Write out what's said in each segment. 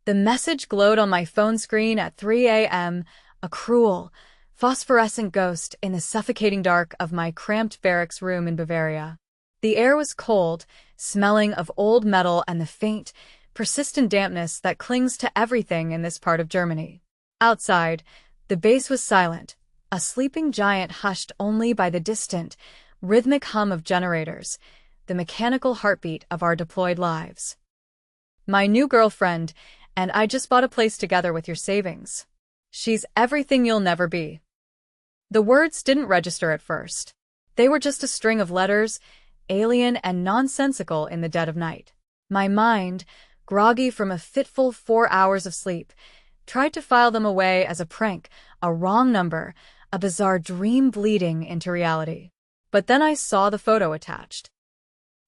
The message glowed on my phone screen at 3 a.m., a cruel, phosphorescent ghost in the suffocating dark of my cramped barracks room in Bavaria. The air was cold, smelling of old metal and the faint, persistent dampness that clings to everything in this part of Germany. Outside, the base was silent, a sleeping giant hushed only by the distant, rhythmic hum of generators, the mechanical heartbeat of our deployed lives. My new girlfriend and I just bought a place together with your savings. She's everything you'll never be. The words didn't register at first. They were just a string of letters, alien and nonsensical in the dead of night. My mind, groggy from a fitful 4 hours of sleep, tried to file them away as a prank, a wrong number, a bizarre dream bleeding into reality. But then I saw the photo attached.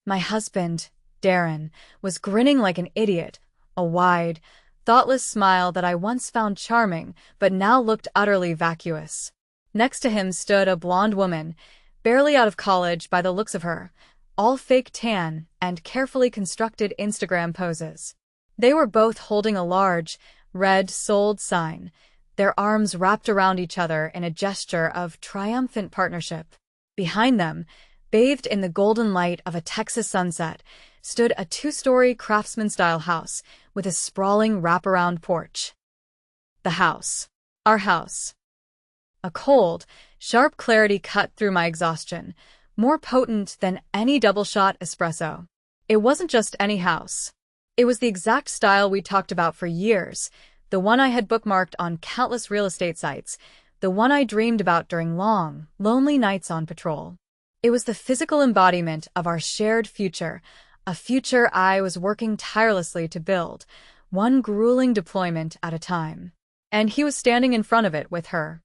My husband, Darren, was grinning like an idiot, a wide, thoughtless smile that I once found charming but now looked utterly vacuous. Next to him stood a blonde woman, barely out of college by the looks of her, all fake tan and carefully constructed Instagram poses. They were both holding a large, red sold sign, their arms wrapped around each other in a gesture of triumphant partnership. Behind them, bathed in the golden light of a Texas sunset, stood a 2-story craftsman-style house with a sprawling wraparound porch. The house. Our house. A cold, sharp clarity cut through my exhaustion, more potent than any double-shot espresso. It wasn't just any house. It was the exact style we talked about for years, the one I had bookmarked on countless real estate sites, the one I dreamed about during long, lonely nights on patrol. It was the physical embodiment of our shared future, a future I was working tirelessly to build, one grueling deployment at a time. And he was standing in front of it with her.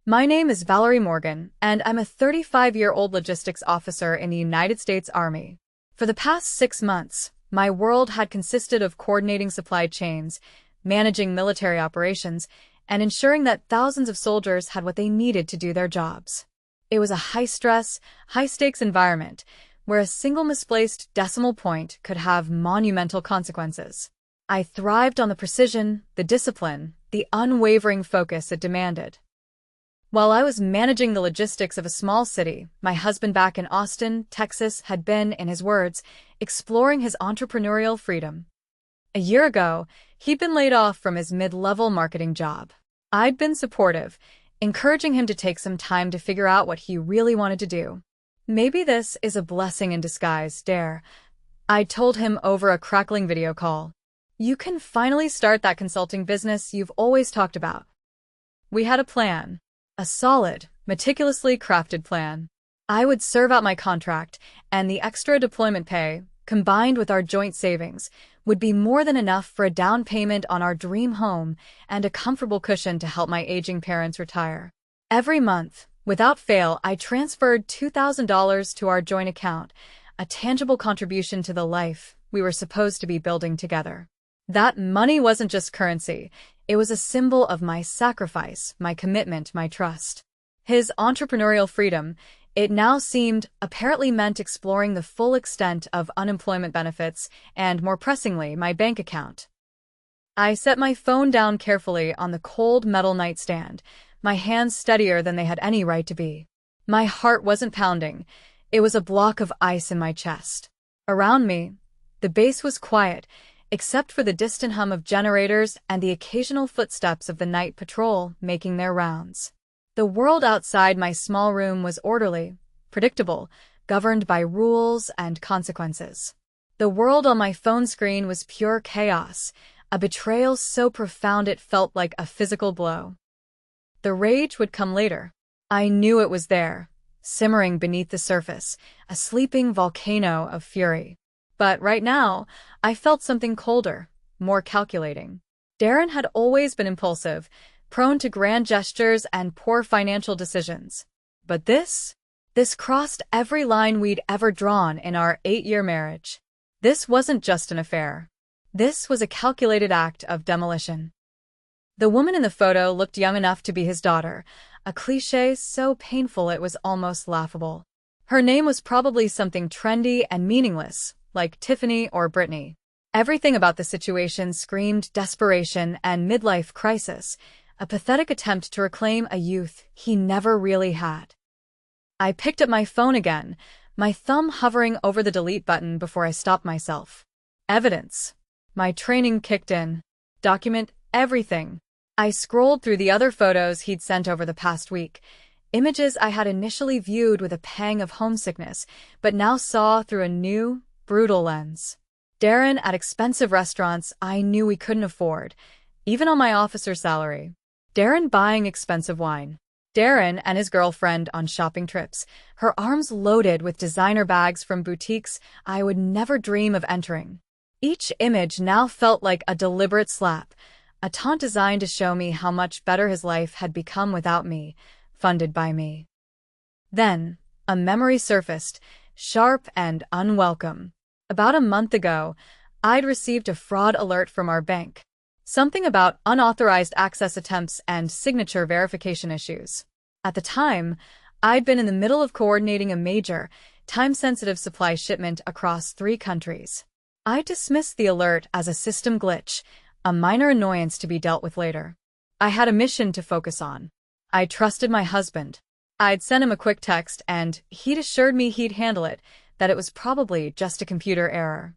My name is Valerie Morgan, and I'm a 35-year-old logistics officer in the United States Army. For the past 6 months, my world had consisted of coordinating supply chains, managing military operations, and ensuring that thousands of soldiers had what they needed to do their jobs. It was a high-stress, high-stakes environment where a single misplaced decimal point could have monumental consequences. I thrived on the precision, the discipline, the unwavering focus it demanded. While I was managing the logistics of a small city, my husband back in Austin, Texas, had been, in his words, exploring his entrepreneurial freedom. A year ago, he'd been laid off from his mid-level marketing job. I'd been supportive, encouraging him to take some time to figure out what he really wanted to do. Maybe this is a blessing in disguise, Dare. I told him over a crackling video call. You can finally start that consulting business you've always talked about. We had a plan. A solid, meticulously crafted plan. I would serve out my contract, and the extra deployment pay, combined with our joint savings, would be more than enough for a down payment on our dream home and a comfortable cushion to help my aging parents retire. Every month, without fail, I transferred $2,000 to our joint account, a tangible contribution to the life we were supposed to be building together. That money wasn't just currency. It was a symbol of my sacrifice, my commitment, my trust. His entrepreneurial freedom, it now seemed, apparently meant exploring the full extent of unemployment benefits and, more pressingly, my bank account. I set my phone down carefully on the cold metal nightstand, my hands steadier than they had any right to be. My heart wasn't pounding. It was a block of ice in my chest. Around me, the base was quiet, except for the distant hum of generators and the occasional footsteps of the night patrol making their rounds. The world outside my small room was orderly, predictable, governed by rules and consequences. The world on my phone screen was pure chaos, a betrayal so profound it felt like a physical blow. The rage would come later. I knew it was there, simmering beneath the surface, a sleeping volcano of fury. But right now, I felt something colder, more calculating. Darren had always been impulsive, prone to grand gestures and poor financial decisions. But this crossed every line we'd ever drawn in our 8-year marriage. This wasn't just an affair. This was a calculated act of demolition. The woman in the photo looked young enough to be his daughter, a cliché so painful it was almost laughable. Her name was probably something trendy and meaningless, like Tiffany or Brittany. Everything about the situation screamed desperation and midlife crisis, a pathetic attempt to reclaim a youth he never really had. I picked up my phone again, my thumb hovering over the delete button before I stopped myself. Evidence. My training kicked in. Document everything. I scrolled through the other photos he'd sent over the past week, images I had initially viewed with a pang of homesickness, but now saw through a new, brutal lens. Darren at expensive restaurants I knew we couldn't afford, even on my officer's salary. Darren buying expensive wine. Darren and his girlfriend on shopping trips, her arms loaded with designer bags from boutiques I would never dream of entering. Each image now felt like a deliberate slap, a taunt designed to show me how much better his life had become without me, funded by me. Then, a memory surfaced, sharp and unwelcome. About a month ago, I'd received a fraud alert from our bank. Something about unauthorized access attempts and signature verification issues. At the time, I'd been in the middle of coordinating a major, time-sensitive supply shipment across 3 countries. I dismissed the alert as a system glitch, a minor annoyance to be dealt with later. I had a mission to focus on. I trusted my husband. I'd sent him a quick text and he'd assured me he'd handle it, that it was probably just a computer error.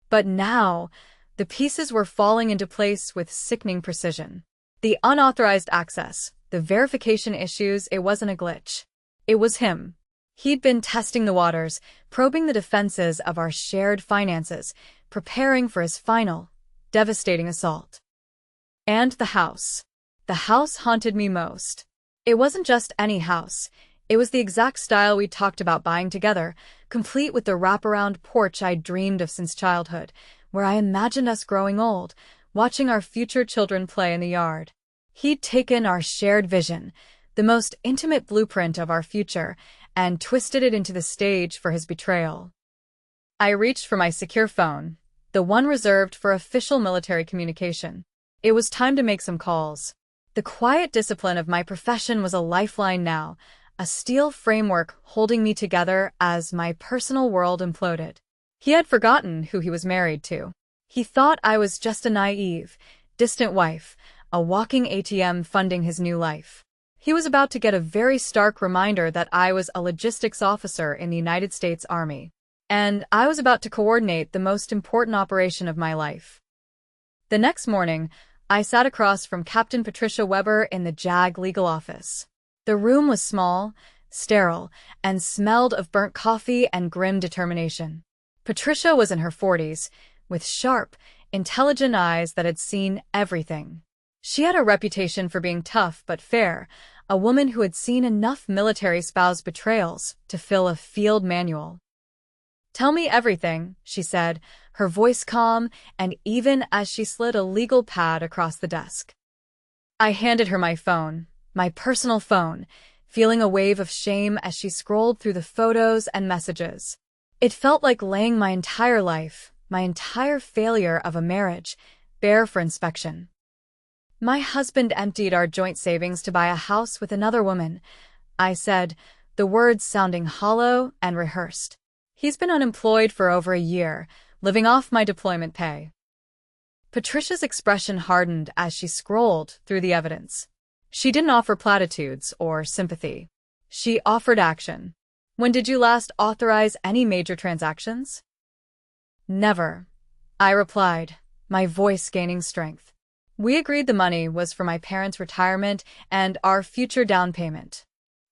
But now, the pieces were falling into place with sickening precision. The unauthorized access, the verification issues, it wasn't a glitch. It was him. He'd been testing the waters, probing the defenses of our shared finances, preparing for his final, devastating assault. And the house. The house haunted me most. It wasn't just any house. It was the exact style we talked about buying together, complete with the wraparound porch I'd dreamed of since childhood, where I imagined us growing old, watching our future children play in the yard. He'd taken our shared vision, the most intimate blueprint of our future, and twisted it into the stage for his betrayal. I reached for my secure phone, the one reserved for official military communication. It was time to make some calls. The quiet discipline of my profession was a lifeline now, a steel framework holding me together as my personal world imploded. He had forgotten who he was married to. He thought I was just a naive, distant wife, a walking ATM funding his new life. He was about to get a very stark reminder that I was a logistics officer in the United States Army, and I was about to coordinate the most important operation of my life. The next morning, I sat across from Captain Patricia Weber in the JAG legal office. The room was small, sterile, and smelled of burnt coffee and grim determination. Patricia was in her 40s, with sharp, intelligent eyes that had seen everything. She had a reputation for being tough but fair, a woman who had seen enough military spouse betrayals to fill a field manual. "Tell me everything," she said, her voice calm, and even as she slid a legal pad across the desk. I handed her my phone, my personal phone, feeling a wave of shame as she scrolled through the photos and messages. It felt like laying my entire life, my entire failure of a marriage, bare for inspection. "My husband emptied our joint savings to buy a house with another woman," I said, the words sounding hollow and rehearsed. "He's been unemployed for over a year, living off my deployment pay." Patricia's expression hardened as she scrolled through the evidence. She didn't offer platitudes or sympathy. She offered action. "When did you last authorize any major transactions?" "Never," I replied, my voice gaining strength. "We agreed the money was for my parents' retirement and our future down payment."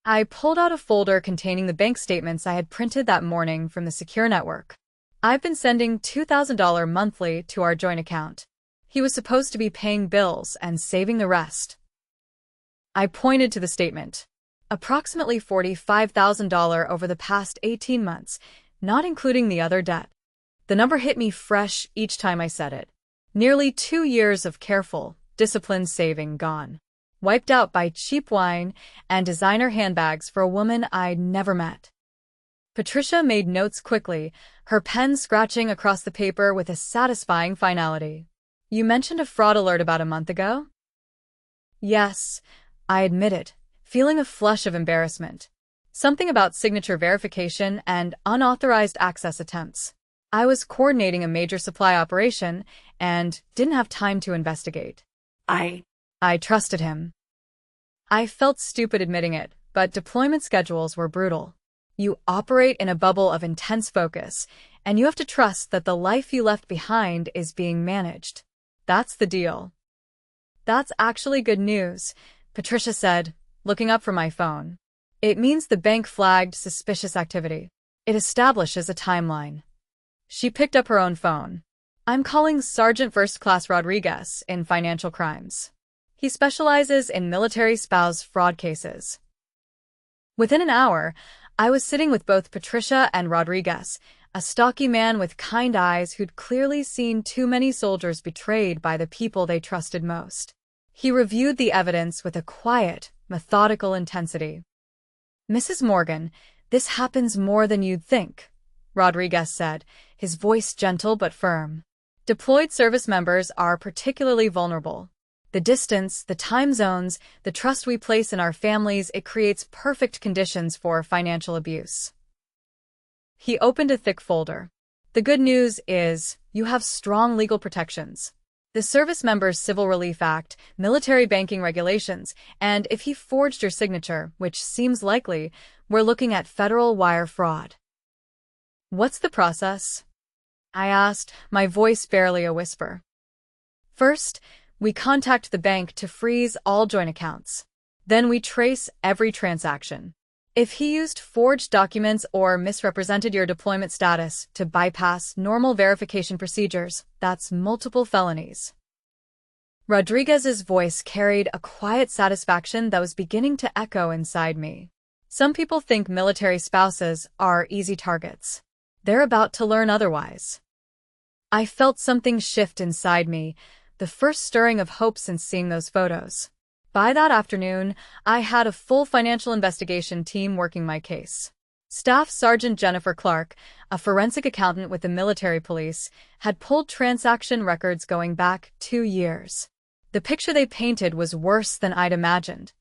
I pulled out a folder containing the bank statements I had printed that morning from the secure network. "I've been sending $2,000 monthly to our joint account. He was supposed to be paying bills and saving the rest." I pointed to the statement. Approximately $45,000 over the past 18 months, not including the other debt. The number hit me fresh each time I said it. Nearly 2 years of careful, disciplined saving gone. Wiped out by cheap wine and designer handbags for a woman I'd never met. Patricia made notes quickly, her pen scratching across the paper with a satisfying finality. "You mentioned a fraud alert about a month ago?" "Yes," I admitted, feeling a flush of embarrassment. "Something about signature verification and unauthorized access attempts." I was coordinating a major supply operation and didn't have time to investigate. I I trusted him. I felt stupid admitting it, but deployment schedules were brutal. You operate in a bubble of intense focus, and you have to trust that the life you left behind is being managed. That's the deal. That's actually good news, Patricia said, looking up from my phone. It means the bank flagged suspicious activity. It establishes a timeline. She picked up her own phone. I'm calling Sergeant First Class Rodriguez in financial crimes. He specializes in military spouse fraud cases. Within an hour, I was sitting with both Patricia and Rodriguez, a stocky man with kind eyes who'd clearly seen too many soldiers betrayed by the people they trusted most. He reviewed the evidence with a quiet, methodical intensity. Mrs. Morgan, this happens more than you'd think, Rodriguez said, his voice gentle but firm. Deployed service members are particularly vulnerable. The distance, the time zones, the trust we place in our families, it creates perfect conditions for financial abuse. He opened a thick folder. The good news is, you have strong legal protections. The Service Members Civil Relief Act, military banking regulations, and if he forged your signature, which seems likely, we're looking at federal wire fraud. What's the process? I asked, my voice barely a whisper. First, we contact the bank to freeze all joint accounts. Then we trace every transaction. If he used forged documents or misrepresented your deployment status to bypass normal verification procedures, that's multiple felonies. Rodriguez's voice carried a quiet satisfaction that was beginning to echo inside me. Some people think military spouses are easy targets. They're about to learn otherwise. I felt something shift inside me, the first stirring of hope since seeing those photos. By that afternoon, I had a full financial investigation team working my case. Staff Sergeant Jennifer Clark, a forensic accountant with the military police, had pulled transaction records going back 2 years. The picture they painted was worse than I'd imagined.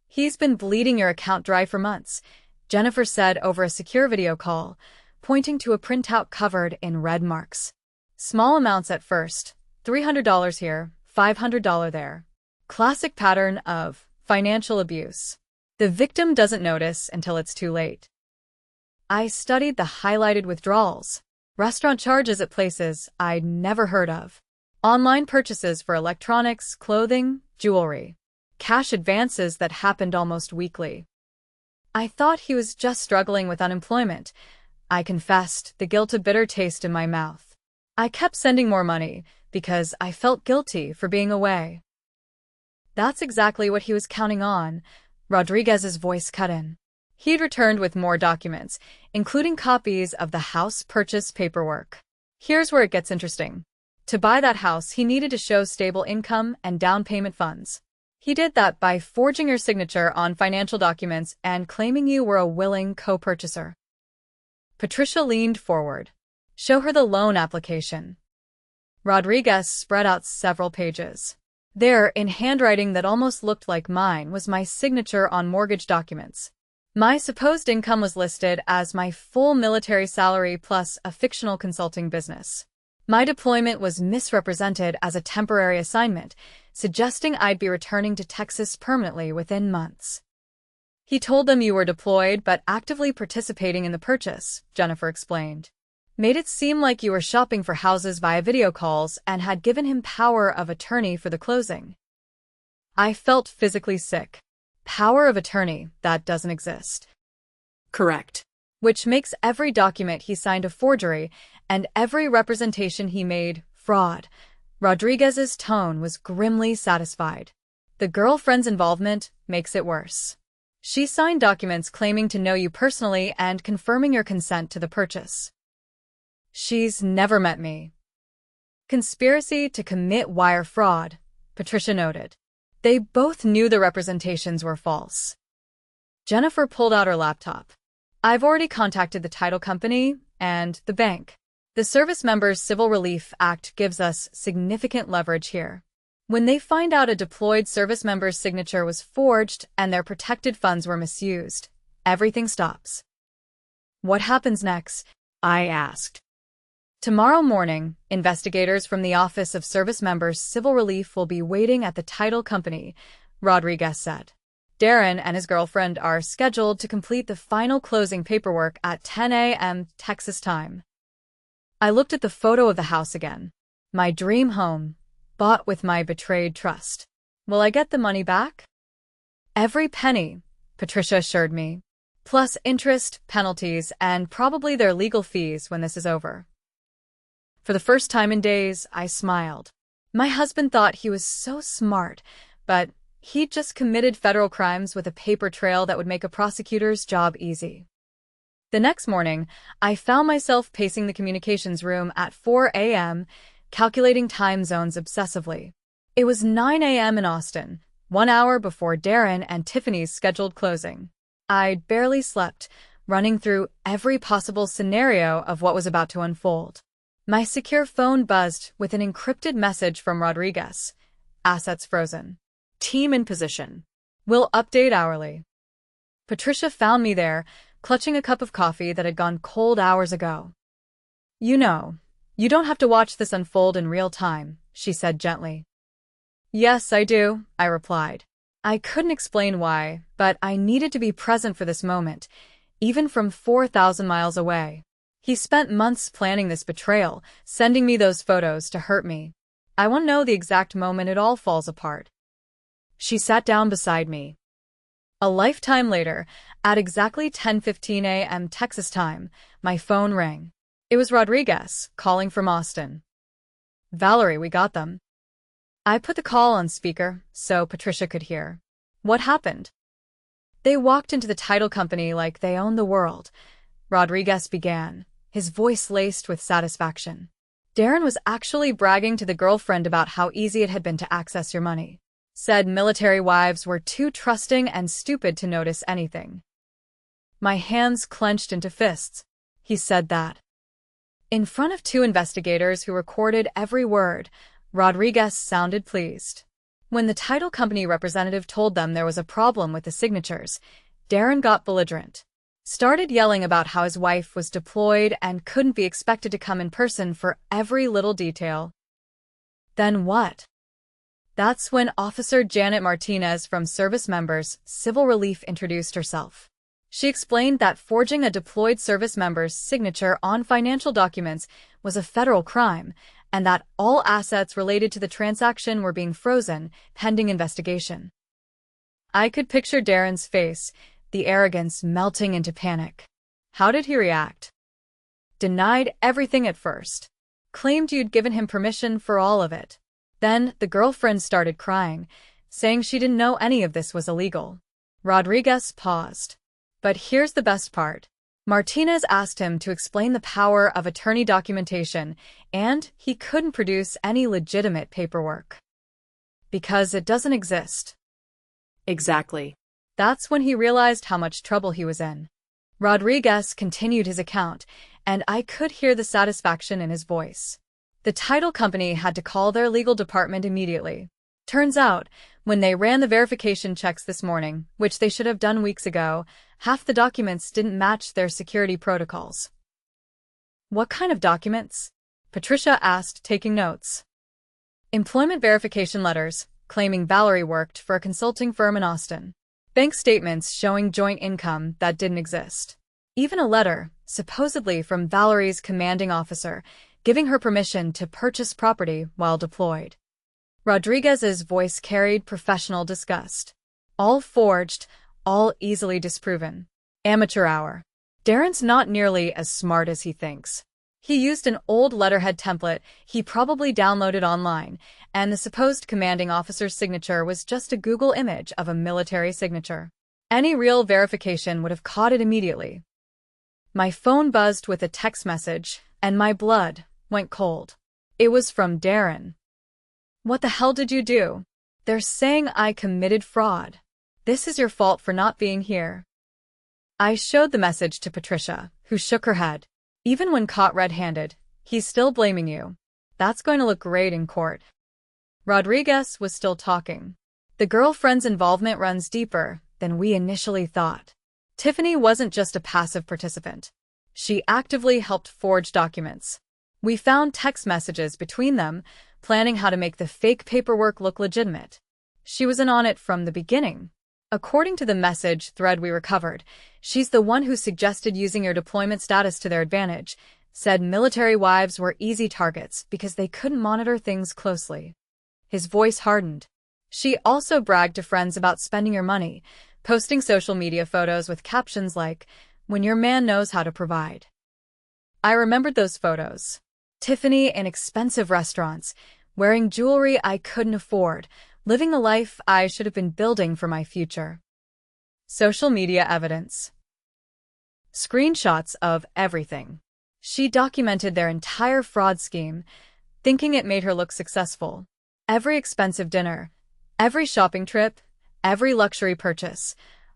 He's been bleeding your account dry for months, Jennifer said over a secure video call, pointing to a printout covered in red marks. Small amounts at first, $300 here, $500 there. Classic pattern of financial abuse. The victim doesn't notice until it's too late. I studied the highlighted withdrawals, restaurant charges at places I'd never heard of, online purchases for electronics, clothing, jewelry, cash advances that happened almost weekly. I thought he was just struggling with unemployment. I confessed, the guilt a bitter taste in my mouth. I kept sending more money because I felt guilty for being away. That's exactly what he was counting on, Rodriguez's voice cut in. He'd returned with more documents, including copies of the house purchase paperwork. Here's where it gets interesting. To buy that house, he needed to show stable income and down payment funds. He did that by forging your signature on financial documents and claiming you were a willing co-purchaser. Patricia leaned forward. Show her the loan application. Rodriguez spread out several pages. There, in handwriting that almost looked like mine, was my signature on mortgage documents. My supposed income was listed as my full military salary plus a fictional consulting business. My deployment was misrepresented as a temporary assignment, suggesting I'd be returning to Texas permanently within months. He told them you were deployed but actively participating in the purchase, Jennifer explained. Made it seem like you were shopping for houses via video calls and had given him power of attorney for the closing. I felt physically sick. Power of attorney, that doesn't exist. correct. Which makes every document he signed a forgery and every representation he made fraud. Rodriguez's tone was grimly satisfied. The girlfriend's involvement makes it worse. She signed documents claiming to know you personally and confirming your consent to the purchase. She's never met me. Conspiracy to commit wire fraud, Patricia noted. They both knew the representations were false. Jennifer pulled out her laptop. I've already contacted the title company and the bank. The Service Members Civil Relief Act gives us significant leverage here. When they find out a deployed service member's signature was forged and their protected funds were misused, everything stops. What happens next? I asked. Tomorrow morning, investigators from the Office of Service Members Civil Relief will be waiting at the title company, Rodriguez said. Darren and his girlfriend are scheduled to complete the final closing paperwork at 10 a.m. Texas time. I looked at the photo of the house again. My dream home, bought with my betrayed trust. Will I get the money back? Every penny, Patricia assured me, plus interest, penalties, and probably their legal fees when this is over. For the first time in days, I smiled. My husband thought he was so smart, but he'd just committed federal crimes with a paper trail that would make a prosecutor's job easy. The next morning, I found myself pacing the communications room at 4 a.m., calculating time zones obsessively. It was 9 a.m. in Austin, 1 hour before Darren and Tiffany's scheduled closing. I'd barely slept, running through every possible scenario of what was about to unfold. My secure phone buzzed with an encrypted message from Rodriguez. Assets frozen. Team in position. Will update hourly. Patricia found me there, clutching a cup of coffee that had gone cold hours ago. You know, you don't have to watch this unfold in real time, she said gently. Yes, I do, I replied. I couldn't explain why, but I needed to be present for this moment, even from 4,000 miles away. He spent months planning this betrayal, sending me those photos to hurt me. I want to know the exact moment it all falls apart. She sat down beside me. A lifetime later, at exactly 10:15 a.m. Texas time, my phone rang. It was Rodriguez, calling from Austin. Valerie, we got them. I put the call on speaker so Patricia could hear. What happened? They walked into the title company like they owned the world, Rodriguez began, his voice laced with satisfaction. Darren was actually bragging to the girlfriend about how easy it had been to access your money. Said military wives were too trusting and stupid to notice anything. My hands clenched into fists. He said that. In front of two investigators who recorded every word, Rodriguez sounded pleased. When the title company representative told them there was a problem with the signatures, Darren got belligerent. Started yelling about how his wife was deployed and couldn't be expected to come in person for every little detail. Then what? That's when Officer Janet Martinez from Service Members Civil Relief introduced herself. She explained that forging a deployed service member's signature on financial documents was a federal crime, and that all assets related to the transaction were being frozen, pending investigation. I could picture Darren's face, the arrogance melting into panic. How did he react? Denied everything at first. Claimed you'd given him permission for all of it. Then the girlfriend started crying, saying she didn't know any of this was illegal. Rodriguez paused. But here's the best part. Martinez asked him to explain the power of attorney documentation, and he couldn't produce any legitimate paperwork. Because it doesn't exist. Exactly. That's when he realized how much trouble he was in. Rodriguez continued his account, and I could hear the satisfaction in his voice. The title company had to call their legal department immediately. Turns out, when they ran the verification checks this morning, which they should have done weeks ago, half the documents didn't match their security protocols. What kind of documents? Patricia asked, taking notes. Employment verification letters, claiming Valerie worked for a consulting firm in Austin. Bank statements showing joint income that didn't exist. Even a letter, supposedly from Valerie's commanding officer, giving her permission to purchase property while deployed. Rodriguez's voice carried professional disgust. All forged, all easily disproven. Amateur hour. Darren's not nearly as smart as he thinks. He used an old letterhead template he probably downloaded online, and the supposed commanding officer's signature was just a Google image of a military signature. Any real verification would have caught it immediately. My phone buzzed with a text message, and my blood went cold. It was from Darren. What the hell did you do? They're saying I committed fraud. This is your fault for not being here. I showed the message to Patricia, who shook her head. Even when caught red-handed, he's still blaming you. That's going to look great in court. Rodriguez was still talking. The girlfriend's involvement runs deeper than we initially thought. Tiffany wasn't just a passive participant. She actively helped forge documents. We found text messages between them, planning how to make the fake paperwork look legitimate. She was in on it from the beginning. According to the message thread we recovered, she's the one who suggested using your deployment status to their advantage, said military wives were easy targets because they couldn't monitor things closely. His voice hardened. She also bragged to friends about spending your money, posting social media photos with captions like, "When your man knows how to provide." I remembered those photos. Tiffany in expensive restaurants, wearing jewelry I couldn't afford, living the life I should have been building for my future. Social media evidence. Screenshots of everything. She documented their entire fraud scheme, thinking it made her look successful. Every expensive dinner, every shopping trip, every luxury purchase,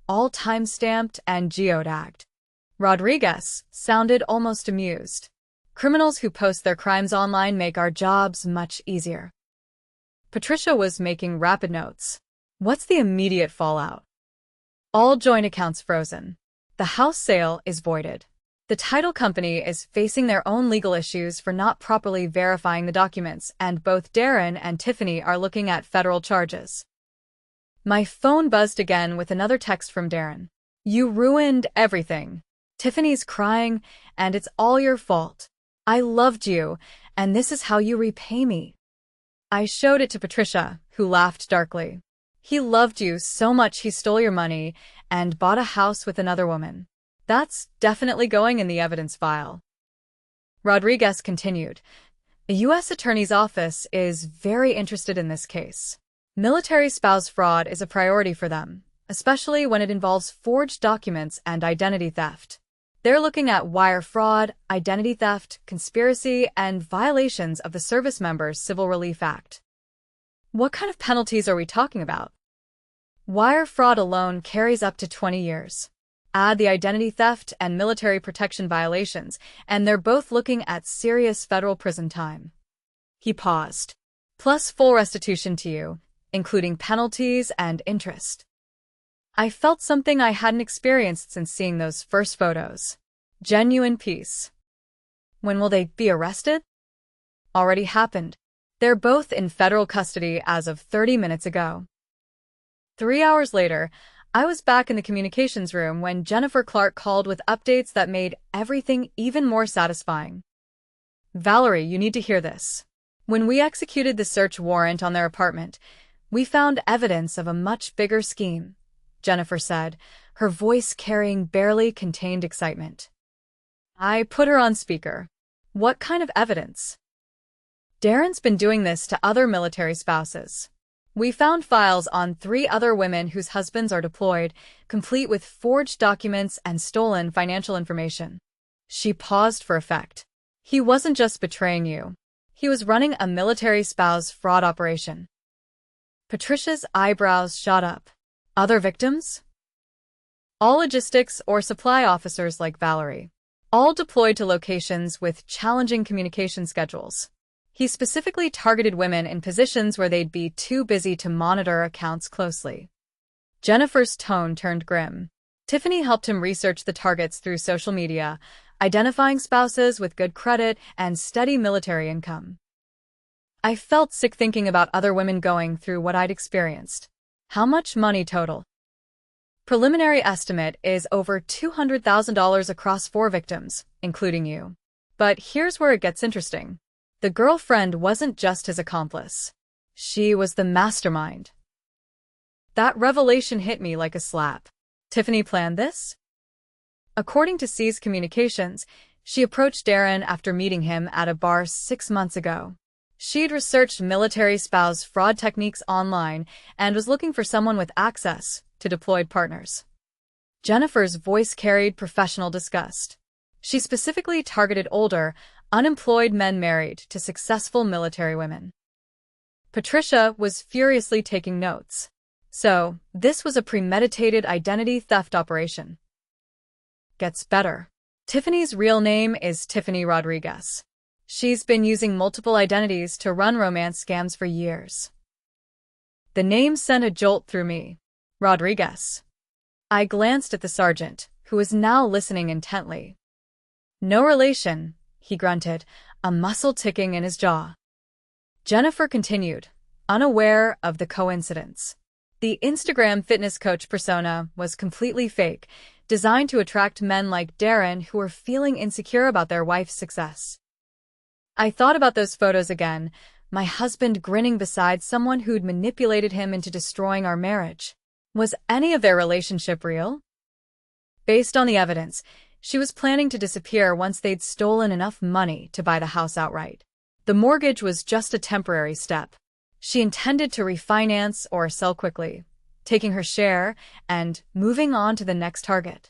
all time-stamped and geotagged. Rodriguez sounded almost amused. Criminals who post their crimes online make our jobs much easier. Patricia was making rapid notes. What's the immediate fallout? All joint accounts frozen. The house sale is voided. The title company is facing their own legal issues for not properly verifying the documents, and both Darren and Tiffany are looking at federal charges. My phone buzzed again with another text from Darren. You ruined everything. Tiffany's crying, and it's all your fault. I loved you, and this is how you repay me. I showed it to Patricia, who laughed darkly. He loved you so much he stole your money and bought a house with another woman. That's definitely going in the evidence file. Rodriguez continued. The U.S. Attorney's Office is very interested in this case. Military spouse fraud is a priority for them, especially when it involves forged documents and identity theft. They're looking at wire fraud, identity theft, conspiracy, and violations of the Service Members Civil Relief Act. What kind of penalties are we talking about? Wire fraud alone carries up to 20 years. Add the identity theft and military protection violations, and they're both looking at serious federal prison time. He paused. Plus full restitution to you, including penalties and interest. I felt something I hadn't experienced since seeing those first photos. Genuine peace. When will they be arrested? Already happened. They're both in federal custody as of 30 minutes ago. 3 hours later, I was back in the communications room when Jennifer Clark called with updates that made everything even more satisfying. Valerie, you need to hear this. When we executed the search warrant on their apartment, we found evidence of a much bigger scheme, Jennifer said, her voice carrying barely contained excitement. I put her on speaker. What kind of evidence? Darren's been doing this to other military spouses. We found files on 3 other women whose husbands are deployed, complete with forged documents and stolen financial information. She paused for effect. He wasn't just betraying you. He was running a military spouse fraud operation. Patricia's eyebrows shot up. Other victims? All logistics or supply officers like Valerie. All deployed to locations with challenging communication schedules. He specifically targeted women in positions where they'd be too busy to monitor accounts closely. Jennifer's tone turned grim. Tiffany helped him research the targets through social media, identifying spouses with good credit and steady military income. I felt sick thinking about other women going through what I'd experienced. How much money total? Preliminary estimate is over $200,000 across 4 victims, including you. But here's where it gets interesting. The girlfriend wasn't just his accomplice. She was the mastermind. That revelation hit me like a slap. Tiffany planned this? According to C's communications, she approached Darren after meeting him at a bar 6 months ago. She'd researched military spouse fraud techniques online and was looking for someone with access to deployed partners. Jennifer's voice carried professional disgust. She specifically targeted older, unemployed men married to successful military women. Patricia was furiously taking notes. So, this was a premeditated identity theft operation. Gets better. Tiffany's real name is Tiffany Rodriguez. She's been using multiple identities to run romance scams for years. The name sent a jolt through me. Rodriguez. I glanced at the sergeant, who was now listening intently. No relation, he grunted. a muscle ticking in his jaw. Jennifer continued, unaware of the coincidence. The Instagram fitness coach persona was completely fake, designed to attract men like Darren who were feeling insecure about their wife's success. I thought about those photos again, my husband grinning beside someone who'd manipulated him into destroying our marriage. Was any of their relationship real? Based on the evidence, she was planning to disappear once they'd stolen enough money to buy the house outright. The mortgage was just a temporary step. She intended to refinance or sell quickly, taking her share and moving on to the next target.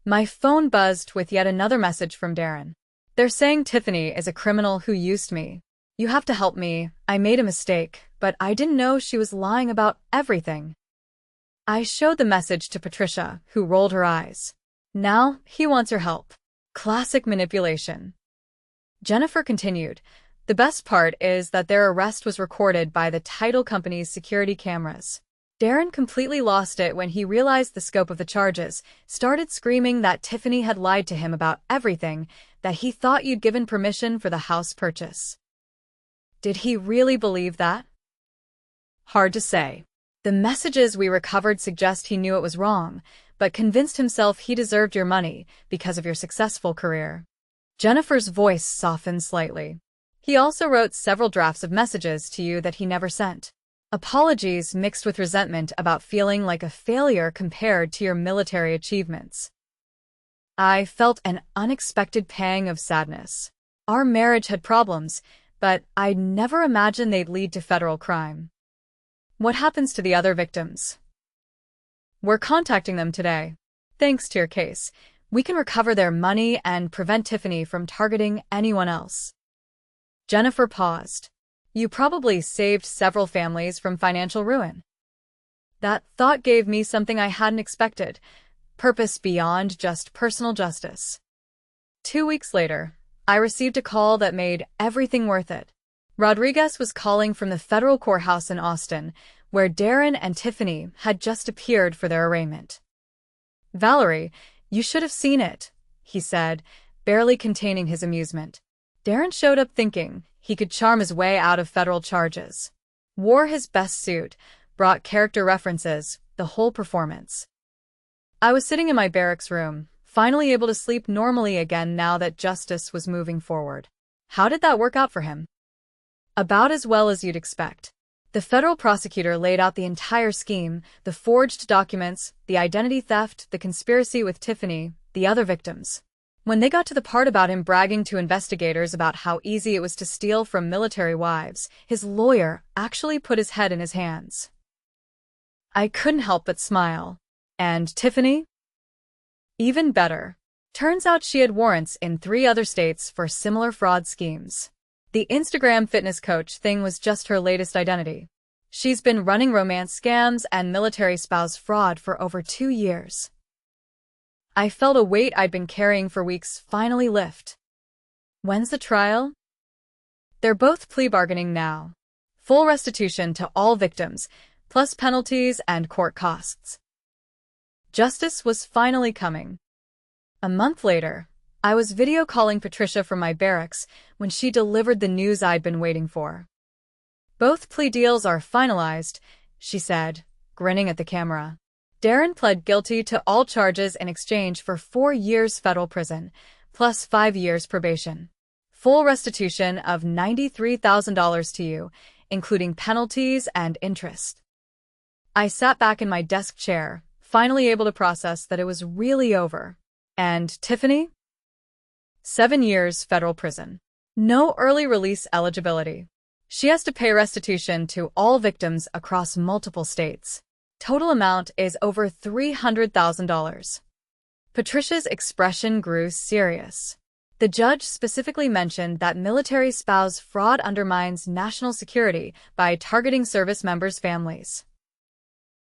My phone buzzed with yet another message from Darren. They're saying Tiffany is a criminal who used me. You have to help me. I made a mistake, but I didn't know she was lying about everything. I showed the message to Patricia, who rolled her eyes. Now he wants her help. Classic manipulation. Jennifer continued, the best part is that their arrest was recorded by the title company's security cameras. Darren completely lost it when he realized the scope of the charges, started screaming that Tiffany had lied to him about everything, that he thought you'd given permission for the house purchase. Did he really believe that? Hard to say. The messages we recovered suggest he knew it was wrong, but convinced himself he deserved your money because of your successful career. Jennifer's voice softened slightly. He also wrote several drafts of messages to you that he never sent. Apologies mixed with resentment about feeling like a failure compared to your military achievements. I felt an unexpected pang of sadness. Our marriage had problems, but I'd never imagined they'd lead to federal crime. What happens to the other victims? We're contacting them today. Thanks to your case, we can recover their money and prevent Tiffany from targeting anyone else. Jennifer paused. You probably saved several families from financial ruin. That thought gave me something I hadn't expected, purpose beyond just personal justice. 2 weeks later, I received a call that made everything worth it. Rodriguez was calling from the federal courthouse in Austin, where Darren and Tiffany had just appeared for their arraignment. Valerie, you should have seen it, he said, barely containing his amusement. Darren showed up thinking he could charm his way out of federal charges. Wore his best suit, brought character references, the whole performance. I was sitting in my barracks room, finally able to sleep normally again now that justice was moving forward. How did that work out for him? About as well as you'd expect. The federal prosecutor laid out the entire scheme, the forged documents, the identity theft, the conspiracy with Tiffany, the other victims. When they got to the part about him bragging to investigators about how easy it was to steal from military wives, his lawyer actually put his head in his hands. I couldn't help but smile. And Tiffany? Even better. Turns out she had warrants in 3 other states for similar fraud schemes. The Instagram fitness coach thing was just her latest identity. She's been running romance scams and military spouse fraud for over 2 years. I felt a weight I'd been carrying for weeks finally lift. When's the trial? They're both plea bargaining now. Full restitution to all victims, plus penalties and court costs. Justice was finally coming. A month later, I was video calling Patricia from my barracks when she delivered the news I'd been waiting for. Both plea deals are finalized, she said, grinning at the camera. Darren pled guilty to all charges in exchange for 4 years federal prison, plus 5 years probation. Full restitution of $93,000 to you, including penalties and interest. I sat back in my desk chair, finally able to process that it was really over. And Tiffany? 7 years federal prison. No early release eligibility. She has to pay restitution to all victims across multiple states. Total amount is over $300,000. Patricia's expression grew serious. The judge specifically mentioned that military spouse fraud undermines national security by targeting service members' families.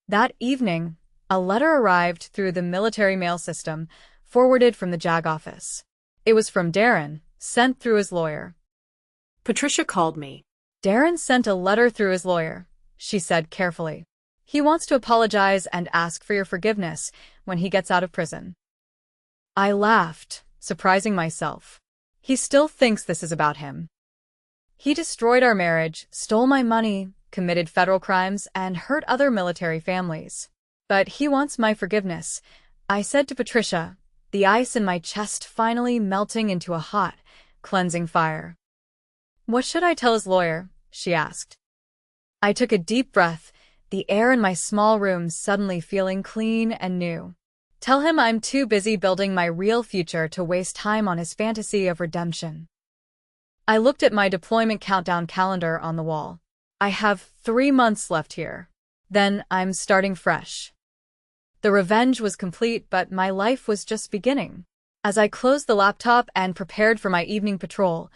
That evening, a letter arrived through the military mail system, forwarded from the JAG office. It was from Darren, sent through his lawyer. Patricia called me. Darren sent a letter through his lawyer, she said carefully. He wants to apologize and ask for your forgiveness when he gets out of prison. I laughed, surprising myself. He still thinks this is about him. He destroyed our marriage, stole my money, committed federal crimes, and hurt other military families. But he wants my forgiveness, I said to Patricia, the ice in my chest finally melting into a hot, cleansing fire. What should I tell his lawyer? She asked. I took a deep breath, the air in my small room suddenly feeling clean and new. Tell him I'm too busy building my real future to waste time on his fantasy of redemption. I looked at my deployment countdown calendar on the wall. I have 3 months left here. Then I'm starting fresh. The revenge was complete, but my life was just beginning. As I closed the laptop and prepared for my evening patrol,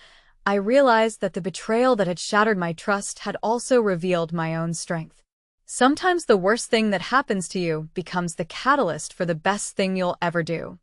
I realized that the betrayal that had shattered my trust had also revealed my own strength. Sometimes the worst thing that happens to you becomes the catalyst for the best thing you'll ever do.